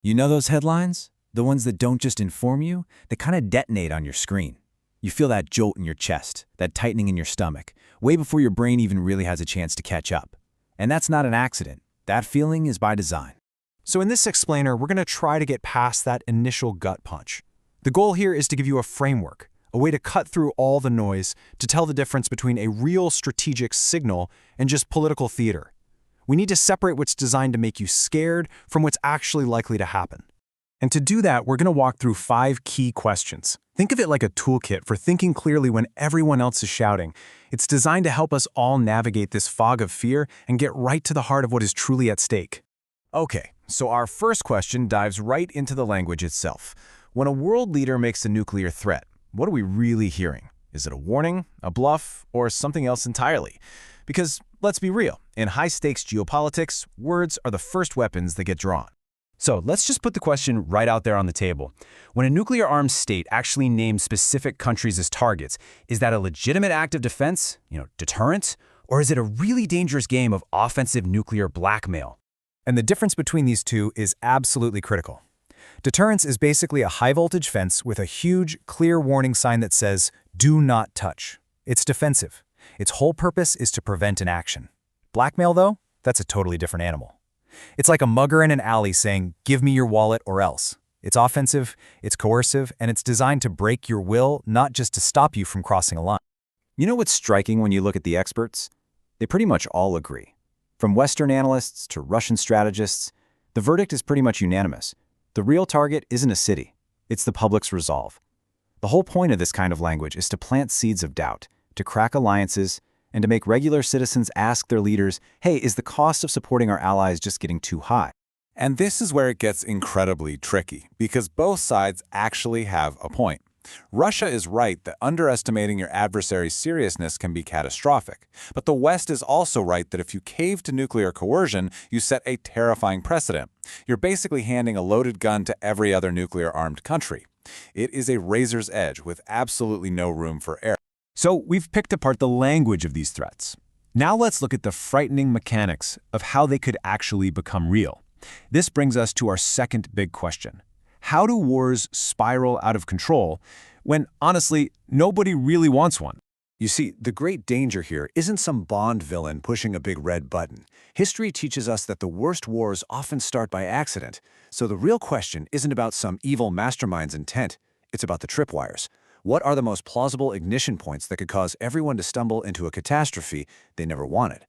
You know those headlines? The ones that don't just inform you, they kind of detonate on your screen. You feel that jolt in your chest, that tightening in your stomach, way before your brain even really has a chance to catch up. And that's not an accident. That feeling is by design. So in this explainer, we're going to try to get past that initial gut punch. The goal here is to give you a framework, a way to cut through all the noise, to tell the difference between a real strategic signal and just political theater. We need to separate what's designed to make you scared from what's actually likely to happen. And to do that, we're going to walk through 5 key questions. Think of it like a toolkit for thinking clearly when everyone else is shouting. It's designed to help us all navigate this fog of fear and get right to the heart of what is truly at stake. Okay, so our first question dives right into the language itself. When a world leader makes a nuclear threat, what are we really hearing? Is it a warning, a bluff, or something else entirely? Because, let's be real, in high-stakes geopolitics, words are the first weapons that get drawn. So let's just put the question right out there on the table. When a nuclear-armed state actually names specific countries as targets, is that a legitimate act of defense, deterrence, or is it a really dangerous game of offensive nuclear blackmail? And the difference between these two is absolutely critical. Deterrence is basically a high-voltage fence with a huge, clear warning sign that says, "Do not touch." It's defensive. Its whole purpose is to prevent an action. Blackmail, though, that's a totally different animal. It's like a mugger in an alley saying, "Give me your wallet or else." It's offensive, it's coercive, and it's designed to break your will, not just to stop you from crossing a line. You know what's striking when you look at the experts? They pretty much all agree. From Western analysts to Russian strategists, the verdict is pretty much unanimous. The real target isn't a city, it's the public's resolve. The whole point of this kind of language is to plant seeds of doubt, to crack alliances, and to make regular citizens ask their leaders, hey, is the cost of supporting our allies just getting too high? And this is where it gets incredibly tricky, because both sides actually have a point. Russia is right that underestimating your adversary's seriousness can be catastrophic. But the West is also right that if you cave to nuclear coercion, you set a terrifying precedent. You're basically handing a loaded gun to every other nuclear-armed country. It is a razor's edge with absolutely no room for error. So we've picked apart the language of these threats. Now let's look at the frightening mechanics of how they could actually become real. This brings us to our second big question. How do wars spiral out of control when, honestly, nobody really wants one? You see, the great danger here isn't some Bond villain pushing a big red button. History teaches us that the worst wars often start by accident. So the real question isn't about some evil mastermind's intent. It's about the tripwires. What are the most plausible ignition points that could cause everyone to stumble into a catastrophe they never wanted?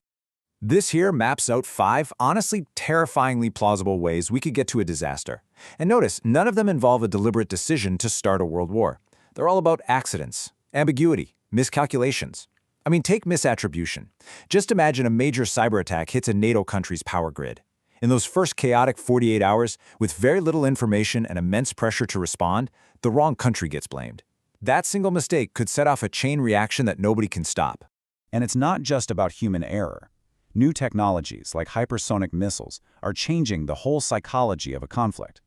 This here maps out 5 honestly terrifyingly plausible ways we could get to a disaster. And notice, none of them involve a deliberate decision to start a world war. They're all about accidents, ambiguity, miscalculations. I mean, take misattribution. Just imagine a major cyber attack hits a NATO country's power grid. In those first chaotic 48 hours, with very little information and immense pressure to respond, the wrong country gets blamed. That single mistake could set off a chain reaction that nobody can stop. And it's not just about human error. New technologies like hypersonic missiles are changing the whole psychology of a conflict.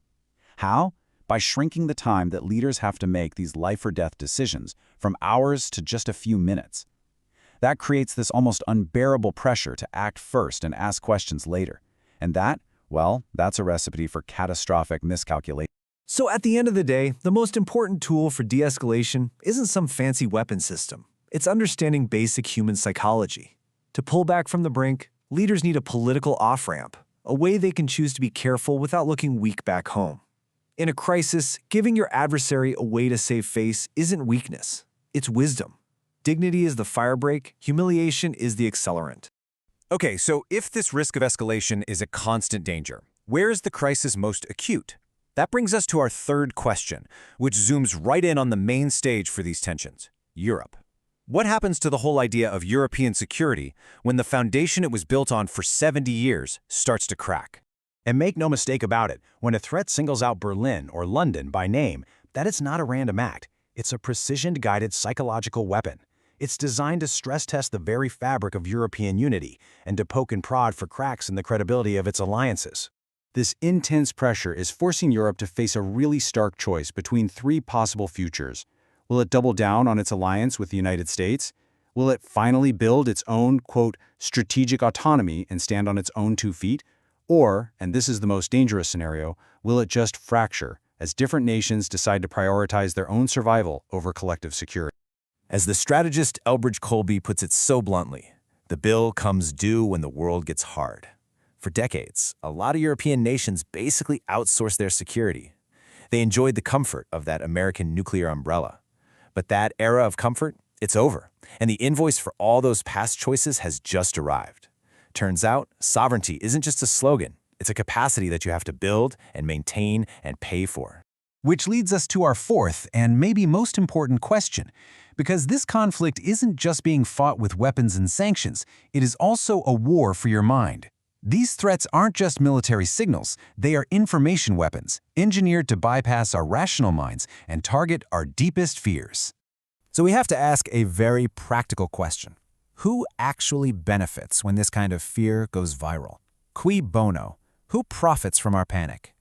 How? By shrinking the time that leaders have to make these life-or-death decisions from hours to just a few minutes. That creates this almost unbearable pressure to act first and ask questions later. And that, well, that's a recipe for catastrophic miscalculation. So at the end of the day, the most important tool for de-escalation isn't some fancy weapon system. It's understanding basic human psychology. To pull back from the brink, leaders need a political off-ramp, a way they can choose to be careful without looking weak back home. In a crisis, giving your adversary a way to save face isn't weakness, it's wisdom. Dignity is the firebreak, humiliation is the accelerant. Okay, so if this risk of escalation is a constant danger, where is the crisis most acute? That brings us to our third question, which zooms right in on the main stage for these tensions, Europe. What happens to the whole idea of European security when the foundation it was built on for 70 years starts to crack? And make no mistake about it, when a threat singles out Berlin or London by name, that is not a random act. It's a precision-guided psychological weapon. It's designed to stress-test the very fabric of European unity and to poke and prod for cracks in the credibility of its alliances. This intense pressure is forcing Europe to face a really stark choice between 3 possible futures. Will it double down on its alliance with the United States? Will it finally build its own, quote, strategic autonomy and stand on its own 2 feet? Or, and this is the most dangerous scenario, will it just fracture as different nations decide to prioritize their own survival over collective security? As the strategist Elbridge Colby puts it so bluntly, the bill comes due when the world gets hard. For decades, a lot of European nations basically outsourced their security. They enjoyed the comfort of that American nuclear umbrella. But that era of comfort, it's over, and the invoice for all those past choices has just arrived. Turns out, sovereignty isn't just a slogan, it's a capacity that you have to build and maintain and pay for. Which leads us to our fourth and maybe most important question, because this conflict isn't just being fought with weapons and sanctions, it is also a war for your mind. These threats aren't just military signals, they are information weapons, engineered to bypass our rational minds and target our deepest fears. So we have to ask a very practical question. Who actually benefits when this kind of fear goes viral? Cui bono? Who profits from our panic?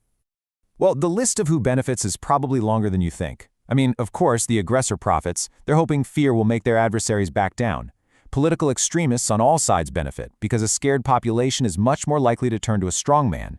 Well, the list of who benefits is probably longer than you think. I mean, of course, the aggressor profits. They're hoping fear will make their adversaries back down. Political extremists on all sides benefit because a scared population is much more likely to turn to a strongman.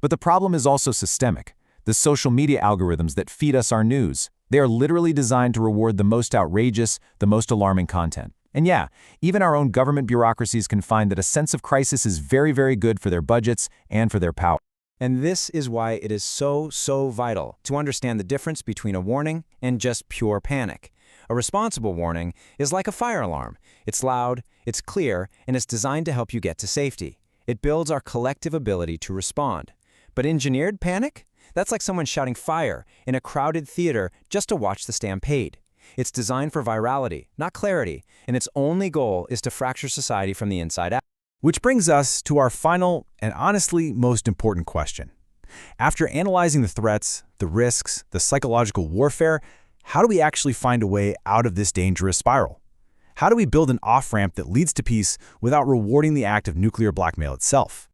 But the problem is also systemic. The social media algorithms that feed us our news, they are literally designed to reward the most outrageous, the most alarming content. And yeah, even our own government bureaucracies can find that a sense of crisis is very, very good for their budgets and for their power. And this is why it is so vital to understand the difference between a warning and just pure panic. A responsible warning is like a fire alarm. It's loud, it's clear, and it's designed to help you get to safety. It builds our collective ability to respond. But engineered panic? That's like someone shouting fire in a crowded theater just to watch the stampede. It's designed for virality, not clarity, and its only goal is to fracture society from the inside out. Which brings us to our final and honestly most important question. After analyzing the threats, the risks, the psychological warfare, how do we actually find a way out of this dangerous spiral? How do we build an off-ramp that leads to peace without rewarding the act of nuclear blackmail itself?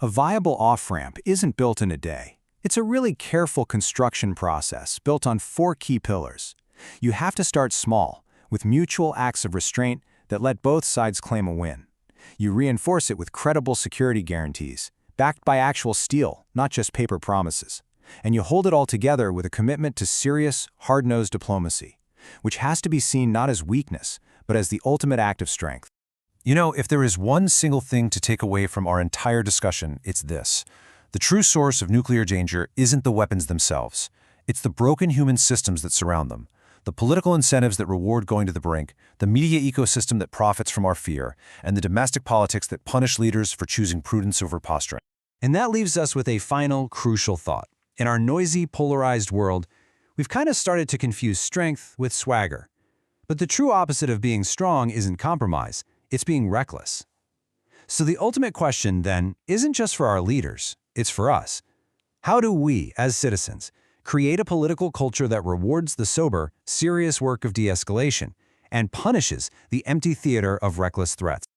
A viable off-ramp isn't built in a day. It's a really careful construction process built on 4 key pillars. You have to start small, with mutual acts of restraint that let both sides claim a win. You reinforce it with credible security guarantees, backed by actual steel, not just paper promises. And you hold it all together with a commitment to serious, hard-nosed diplomacy, which has to be seen not as weakness, but as the ultimate act of strength. You know, if there is one single thing to take away from our entire discussion, it's this. The true source of nuclear danger isn't the weapons themselves. It's the broken human systems that surround them. The political incentives that reward going to the brink, the media ecosystem that profits from our fear, and the domestic politics that punish leaders for choosing prudence over posturing. And that leaves us with a final, crucial thought. In our noisy, polarized world, we've kind of started to confuse strength with swagger. But the true opposite of being strong isn't compromise, it's being reckless. So the ultimate question, then, isn't just for our leaders, it's for us. How do we, as citizens, create a political culture that rewards the sober, serious work of de-escalation and punishes the empty theater of reckless threats?